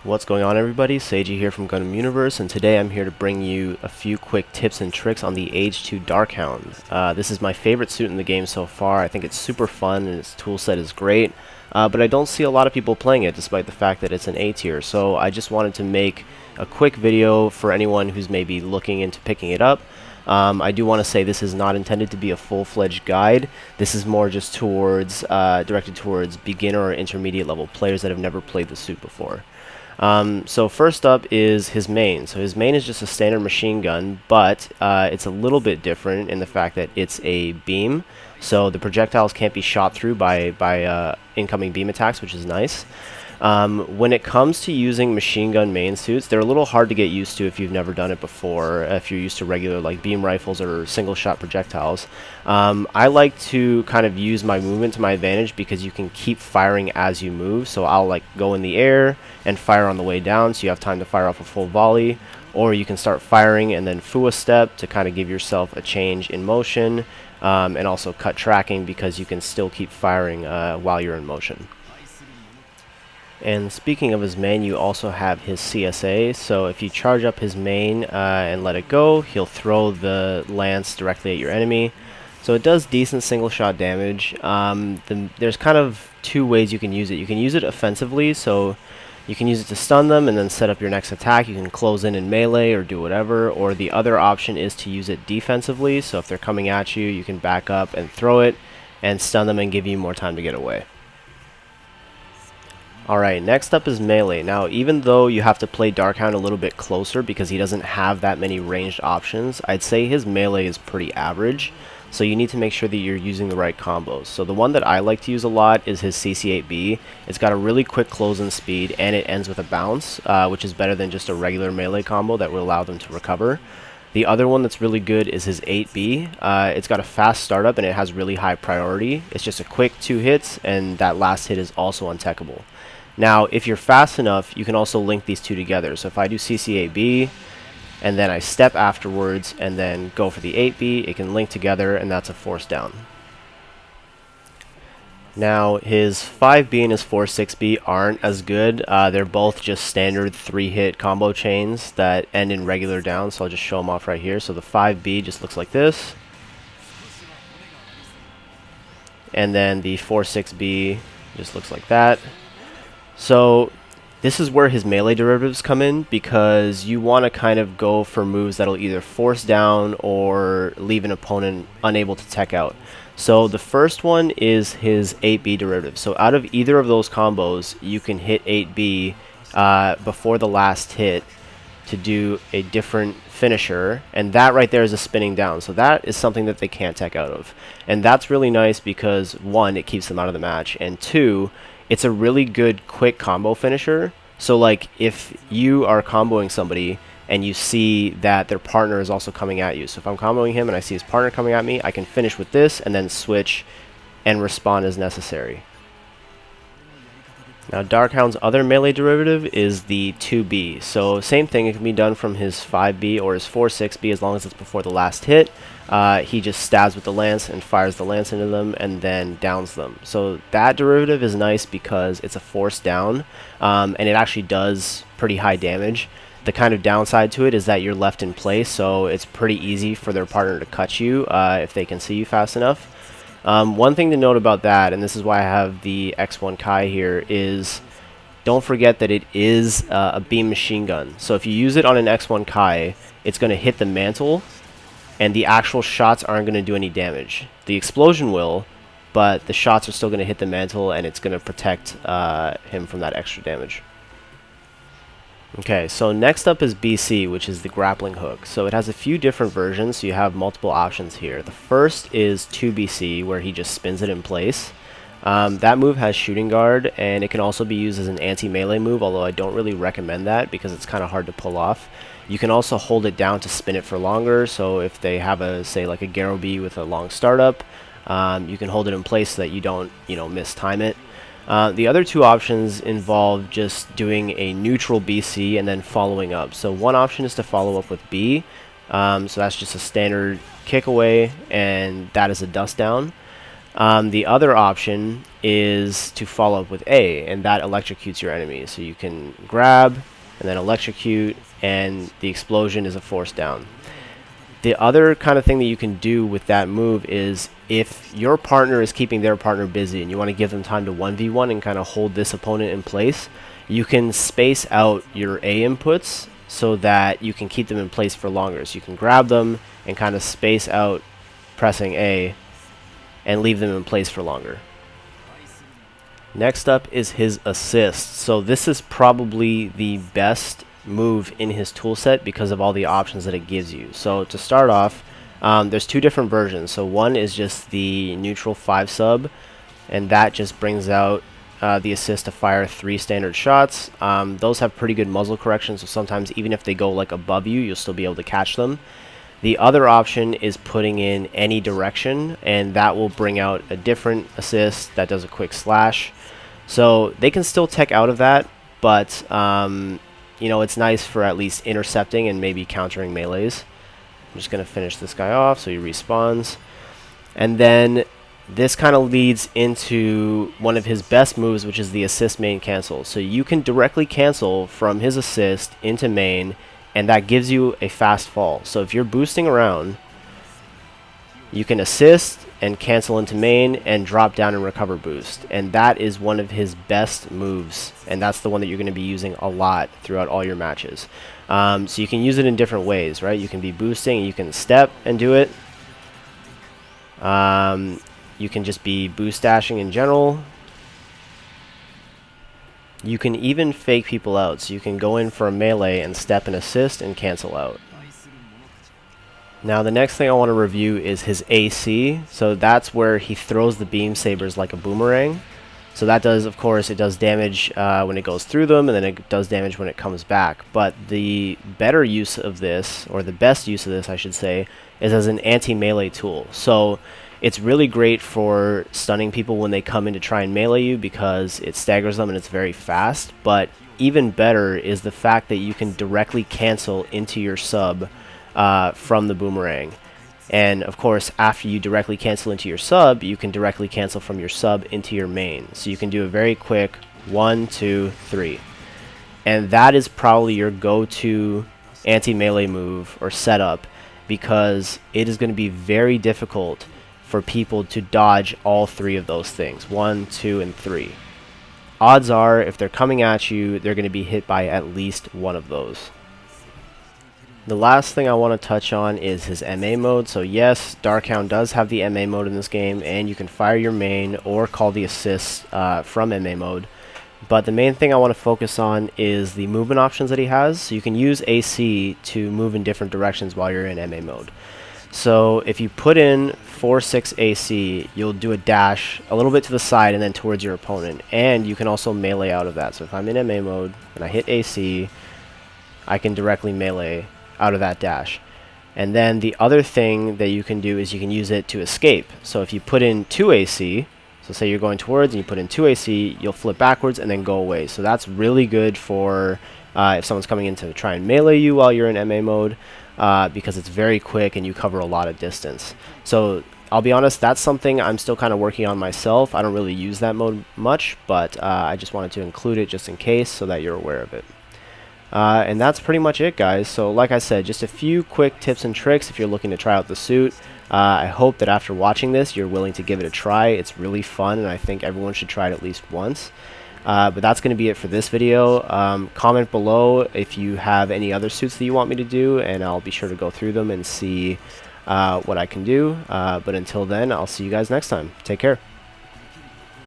What's going on, everybody? It's AGE here from Gundam Universe, and today I'm here to bring you a few quick tips and tricks on the AGE-2 Dark Hound. This is my favorite suit in the game so far. I think it's super fun and its toolset is great, but I don't see a lot of people playing it despite the fact that it's an A tier, so I just wanted to make a quick video for anyone who's maybe looking into picking it up. I do want to say this is not intended to be a full-fledged guide. This is more just towards directed towards beginner or intermediate level players that have never played the suit before. So first up is his main. So his main is just a standard machine gun, but it's a little bit different in the fact that it's a beam. So the projectiles can't be shot through by incoming beam attacks, which is nice. When it comes to using machine gun main suits, they're a little hard to get used to if you've never done it before, if you're used to regular like beam rifles or single shot projectiles. I like to kind of use my movement to my advantage because you can keep firing as you move. So I'll like go in the air and fire on the way down, so you have time to fire off a full volley, or you can start firing and then foo a step to kind of give yourself a change in motion, and also cut tracking because you can still keep firing while you're in motion. And speaking of his main, you also have his CSA, so if you charge up his main and let it go, he'll throw the lance directly at your enemy. So it does decent single shot damage. There's kind of two ways you can use it. You can use it offensively, so you can use it to stun them and then set up your next attack. You can close in melee or do whatever, or the other option is to use it defensively, so if they're coming at you, you can back up and throw it and stun them and give you more time to get away. Alright, next up is melee. Now, even though you have to play Darkhound a little bit closer because he doesn't have that many ranged options, I'd say his melee is pretty average, so you need to make sure that you're using the right combos. So the one that I like to use a lot is his CC8B. It's got a really quick close-in speed, and it ends with a bounce, which is better than just a regular melee combo that will allow them to recover. The other one that's really good is his 8B. It's got a fast startup, and it has really high priority. It's just a quick 2 hits, and that last hit is also untechable. Now, if you're fast enough, you can also link these two together. So if I do CCAB, and then I step afterwards, and then go for the 8B, it can link together, and that's a force down. Now, his 5B and his 4-6B aren't as good. They're both just standard 3-hit combo chains that end in regular down, so I'll just show them off right here. So the 5B just looks like this. And then the 4-6B just looks like that. So this is where his melee derivatives come in, because you want to kind of go for moves that'll either force down or leave an opponent unable to tech out. So the first one is his 8B derivative. So out of either of those combos, you can hit 8B before the last hit to do a different finisher, and that right there is a spinning down. So that is something that they can't tech out of. And that's really nice because, one, it keeps them out of the match, and two, it's a really good quick combo finisher. So like if you are comboing somebody and you see that their partner is also coming at you, so if I'm comboing him and I see his partner coming at me, I can finish with this and then switch and respond as necessary. Now Darkhound's other melee derivative is the 2B. So same thing, it can be done from his 5B or his 4-6B as long as it's before the last hit. He just stabs with the lance and fires the lance into them and then downs them. So that derivative is nice because it's a force down, and it actually does pretty high damage. The kind of downside to it is that you're left in place, so it's pretty easy for their partner to cut you if they can see you fast enough. One thing to note about that, and this is why I have the X1 Kai here, is don't forget that it is a beam machine gun. So if you use it on an X1 Kai, it's going to hit the mantle, and the actual shots aren't going to do any damage. The explosion will, but the shots are still going to hit the mantle, and it's going to protect him from that extra damage. Okay, so next up is BC, which is the grappling hook. So it has a few different versions, so you have multiple options here. The first is 2BC, where he just spins it in place. That move has shooting guard, and it can also be used as an anti-melee move, although I don't really recommend that because it's kind of hard to pull off. You can also hold it down to spin it for longer, so if they have a, say, like a Garo B with a long startup, you can hold it in place so that you don't, mistime it. The other two options involve just doing a neutral BC and then following up. So one option is to follow up with B, so that's just a standard kick away, and that is a dust down. The other option is to follow up with A, and that electrocutes your enemy. So you can grab and then electrocute, and the explosion is a force down. The other kind of thing that you can do with that move is if your partner is keeping their partner busy and you want to give them time to 1v1 and kind of hold this opponent in place, you can space out your A inputs so that you can keep them in place for longer. So you can grab them and kind of space out pressing A and leave them in place for longer. Next up is his assist. So this is probably the best move in his toolset because of all the options that it gives you. So to start off, there's two different versions. So one is just the neutral 5 sub, and that just brings out the assist to fire 3 standard shots. Those have pretty good muzzle correction, so sometimes even if they go like above you, you'll still be able to catch them. The other option is putting in any direction, and that will bring out a different assist that does a quick slash. So they can still tech out of that, but you know, it's nice for at least intercepting and maybe countering melees. I'm just going to finish this guy off so he respawns. And then this kind of leads into one of his best moves, which is the assist main cancel. So you can directly cancel from his assist into main, and that gives you a fast fall. So if you're boosting around, you can assist and cancel into main and drop down and recover boost. And that is one of his best moves, and that's the one that you're going to be using a lot throughout all your matches. So you can use it in different ways, right? You can be boosting, you can step and do it. You can just be boost dashing in general. You can even fake people out, so you can go in for a melee and step and assist and cancel out. Now the next thing I want to review is his AC. So that's where he throws the beam sabers like a boomerang. So that does, of course, it does damage when it goes through them, and then it does damage when it comes back. But the better use of this, or the best use of this I should say, is as an anti-melee tool. So it's really great for stunning people when they come in to try and melee you because it staggers them and it's very fast. But even better is the fact that you can directly cancel into your sub from the boomerang. And of course, after you directly cancel into your sub, you can directly cancel from your sub into your main. So you can do a very quick 1, 2, 3. And that is probably your go-to anti-melee move or setup, because it is going to be very difficult for people to dodge all 3 of those things, 1, 2, and 3. Odds are, if they're coming at you, they're going to be hit by at least one of those. The last thing I want to touch on is his MA mode. So yes, Hound does have the MA mode in this game, and you can fire your main or call the assist from MA mode. But the main thing I want to focus on is the movement options that he has. So you can use AC to move in different directions while you're in MA mode. So if you put in 4-6 AC, you'll do a dash a little bit to the side and then towards your opponent. And you can also melee out of that. So if I'm in MA mode and I hit AC, I can directly melee out of that dash. And then the other thing that you can do is you can use it to escape. So if you put in 2 AC, so say you're going towards and you put in 2 AC, you'll flip backwards and then go away. So that's really good for if someone's coming in to try and melee you while you're in MA mode, because it's very quick and you cover a lot of distance. So I'll be honest, that's something I'm still kind of working on myself. I don't really use that mode much, but I just wanted to include it just in case so that you're aware of it. And that's pretty much it, guys. So like I said, just a few quick tips and tricks if you're looking to try out the suit. I hope that after watching this, you're willing to give it a try. It's really fun, and I think everyone should try it at least once. But that's going to be it for this video. Comment below if you have any other suits that you want me to do, and I'll be sure to go through them and see what I can do. But until then, I'll see you guys next time. Take care.